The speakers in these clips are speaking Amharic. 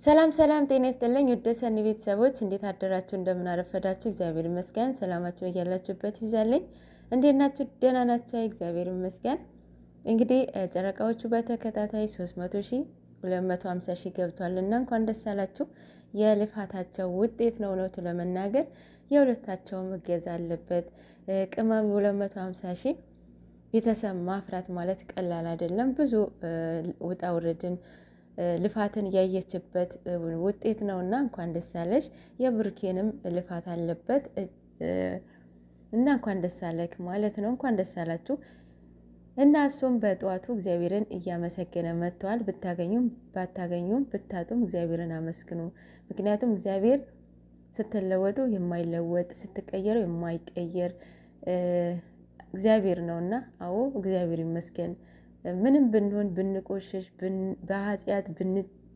ሰላም ሰላም ጤና ይስጥልኝ ውድ ሰኒ ቤተሰቦች እንዴት አደራችሁ እንደምን አረፈዳችሁ እግዚአብሔር ይመስገን ሰላማችሁ ያላችሁበት ይዛልኝ እንዴት ናችሁ ደህና ናችሁ እግዚአብሔር ይመስገን እንግዲህ ጨረቃዎቹ በተከታታይ 300,250,000 ገብቷልና እንኳን ደስ አላችሁ የልፋታቸው ውጤት ነው ነው ለመናገር የሁለታቸውም እገዛ አለበት ቅመም 250,000 ቤተሰብ ማፍራት ማለት ቀላል አይደለም ብዙ ውጣ ውረድን ልፋትን ያየችበት ውጤት ነውና እንኳን ደስ አለሽ የብሩኬንም ልፋት አለበት እና እንኳን ደስ አለክ ማለት ነው እንኳን ደስ አላችሁ እና እሱም በጧቱ እግዚአብሔርን እያመሰገነ መጥቷል ብታገኙም ባታገኙም ብታጡም እግዚአብሔርን አመስግኑ ምክንያቱም እግዚአብሔር ስትለወጡ የማይለወጥ ስትቀየሩ የማይቀየር እግዚአብሔር ነውና አዎ እግዚአብሔር ይመስገን ምንም ብንሆን ብንቆሽሽ በኃጢአት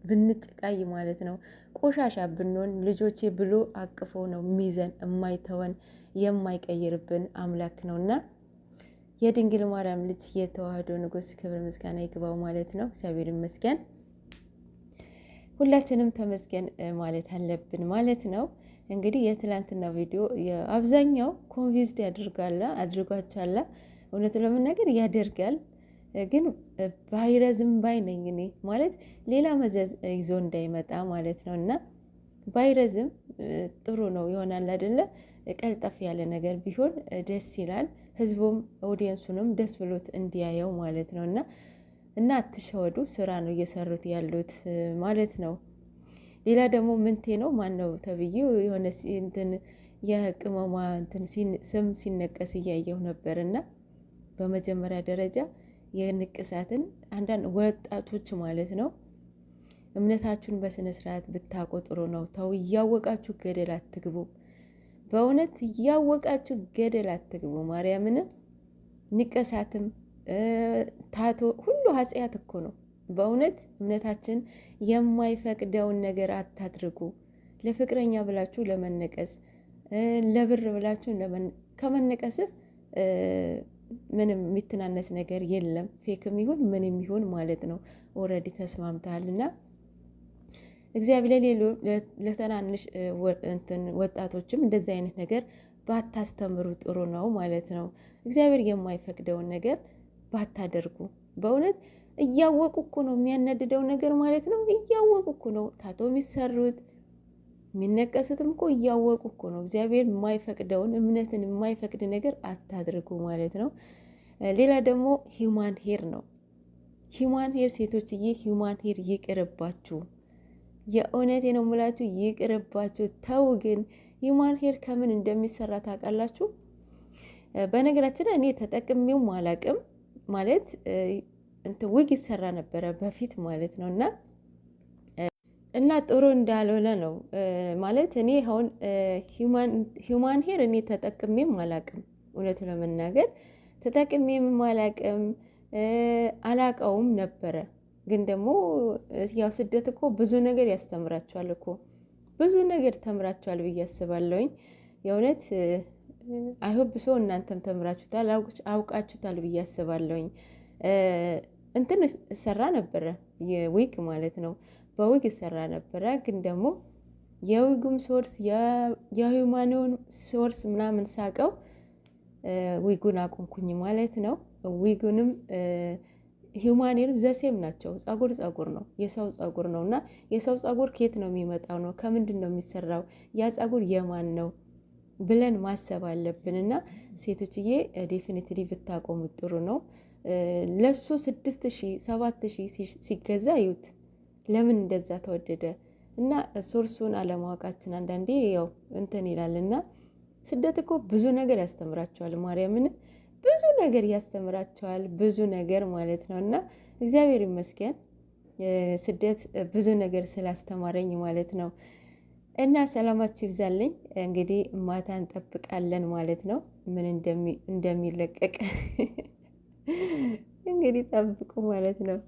ብንጭቃይ ማለት ነው ቆሻሻ ብንሆን ልጆቼ ብሎ አቅፎ ነው ሚዘን የማይተወን የማይቀይርብን አምላክ ነውና የድንግል ማርያም ልጅ የተዋህዶ ንጉስ ክብር ምስጋና ይግባው ማለት ነው እግዚአብሔር ይመስገን ሁላችንም ተመስገን ማለት አለብን ማለት ነው እንግዲህ የትላንትና ቪዲዮ አብዛኛው ኮንፊውዝድ አድርጓቸዋል እውነት ለመናገር ያደርጋል ግን ቫይረስም ባይነኝ እኔ ማለት ሌላ መዘዝ ይዞ እንዳይመጣ ማለት ነውና ቫይረስም ጥሩ ነው ይሆናል አይደለ ቀልጠፍ ያለ ነገር ቢሆን ደስ ይላል ህዝቡም ኦዲየንሱንም ደስ ብሎት እንዲያየው ማለት ነውና እና አትሸወዱ ስራ ነው እየሰሩት ያሉት ማለት ነው ሌላ ደግሞ ምንቴ ነው ማን ነው ተብዬው የሆነ እንትን የቅመማ እንትን ስም ሲነቀስ ያየው ነበርና በመጀመሪያ ደረጃ የንቅሳትን አንዳንድ ወጣቶች ማለት ነው እምነታችሁን በስነ ስርዓት ብታቆጥሩ ነው ተው ያወቃችሁ ገደል አትግቡ በእውነት ያወቃችሁ ገደል አትግቡ ማርያምን ንቅሳትም ታቶ ሁሉ ኃጢአት እኮ ነው በእውነት እምነታችን የማይፈቅደውን ነገር አታድርጉ ለፍቅረኛ ብላችሁ ለመነቀስ ለብር ብላችሁ ከመነቀስ ምንም የሚተናነስ ነገር የለም ፌክም ይሁን ምንም ይሁን ማለት ነው ኦሬዲ ተስማምታልና እግዚአብሔር ለተናንሽ እንትን ወጣቶችም እንደዚህ አይነት ነገር ባታስተምሩ ጥሩ ነው ማለት ነው እግዚአብሔር የማይፈቅደውን ነገር ባታደርጉ በእውነት እያወቁ እኮ ነው የሚያነድደው ነገር ማለት ነው እያወቁ እኮ ነው ታቶ የሚሰሩት የሚነቀሱትም እኮ እያወቁ እኮ ነው እግዚአብሔር የማይፈቅደውን እምነትን የማይፈቅድ ነገር አታድርጉ ማለት ነው ሌላ ደግሞ ሂውማን ሄር ነው ሂውማን ሄር ሴቶችዬ ሂውማን ሄር ይቅርባችሁ የእውነቴ ነው የምላችሁ ይቅርባችሁ ተው ግን ሂውማን ሄር ከምን እንደሚሰራ ታውቃላችሁ በነገራችን እኔ ተጠቅሜው አላቅም ማለት እንትን ዊግ ይሰራ ነበረ በፊት ማለት ነውና እና ጥሩ እንዳልሆነ ነው ማለት እኔ አሁን ሂውማን ሄር እኔ ተጠቅሜም አላቅም እውነት ለመናገር ተጠቅሜም አላቅም አላቀውም ነበረ ግን ደግሞ ያው ስደት እኮ ብዙ ነገር ያስተምራችኋል እኮ ብዙ ነገር ተምራችኋል ብዬ አስባለሁኝ የእውነት አይሆፕ ሶ እናንተም ተምራችሁታል አውቃችሁታል ብዬ አስባለሁኝ እንትን ሰራ ነበረ የዊግ ማለት ነው በዊግ ሰራ ነበረ ግን ደግሞ የዊጉም ሶርስ የሂውማኑን ሶርስ ምናምን ሳቀው ዊጉን አቁምኩኝ ማለት ነው ዊጉንም ሂውማኔርም ዘሴም ናቸው ጸጉር ነው የሰው ጸጉር ነውና የሰው ጸጉር ከየት ነው የሚመጣው ነው ከምንድን ነው የሚሰራው ያ ጸጉር የማን ነው ብለን ማሰብ አለብንና ሴቶችዬ ዴፊኒቲሊ ብታቆሙ ጥሩ ነው ለሱ 6,000 7,000 ሲገዛ ይውት ለምን እንደዛ ተወደደ እና ሶርሱን አለማወቃችን አንዳንዴ ያው እንትን ይላልና ስደት እኮ ብዙ ነገር ያስተምራቸዋል ማርያምን ብዙ ነገር ያስተምራቸዋል ብዙ ነገር ማለት ነውና እግዚአብሔር ይመስገን ስደት ብዙ ነገር ስላስተማረኝ ማለት ነው እና ሰላማችሁ ይብዛልኝ እንግዲህ ማታ እንጠብቃለን ማለት ነው ምን እንደሚለቀቅ እንግዲህ ጠብቁ ማለት ነው